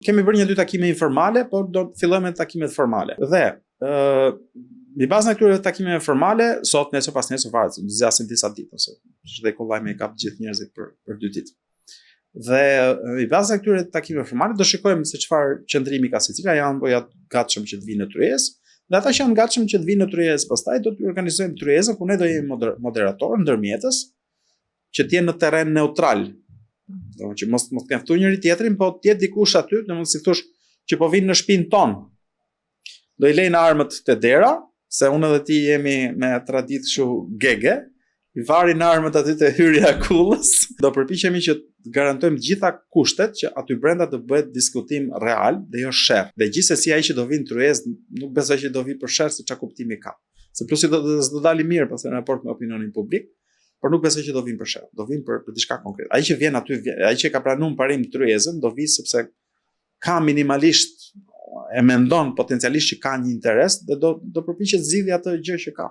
Kemi bërë 1-2 takime informale, por do të fillojmë me takimet formale. Dhe mbi bazën e këtyre takimeve formale, sot, nesër, pas nesër varet, do zgjasin disa ditë ose çdo kollaj me kap gjithë njerëzit për 2 ditë. Dhe mbi bazën e këtyre takimeve formale do shikojmë se çfarë qëndrimi ka secila, janë apo janë gatshëm që të vinë në tryezë. Dhe ata që janë gatshëm që të vinë në tryezë, pastaj do të organizojmë tryezën ku ne do jemi moderator, ndërmjetës, që të jenë në terren neutral. Do që mos kanë ftuar njëri tjetrin, po të jetë dikush aty, domethënë si thosh, që po vinë në shtëpinë tonë. Do i lejnë armët te dera, se unë edhe ti jemi me traditë kështu gege, i varin armët aty te hyrja e kullës. Do përpiqemi që të garantojmë gjitha kushtet që aty brenda të bëhet diskutim real dhe jo sherr. Dhe gjithsesi ai që do vinë tryezë nuk besoj që do vi për sherr, se çka kuptimi ka. Se plusi do dali mirë pas në raport me opinionin publik, por nuk besoj që do vinë për sherr, do vinë për diçka konkret. Ai që vjen aty, ai që ka pranuar parim tryezën, do vi sepse ka minimalisht e mendon potencialisht që ka një interes dhe do përpiqet zgjidhja atë gjë që ka.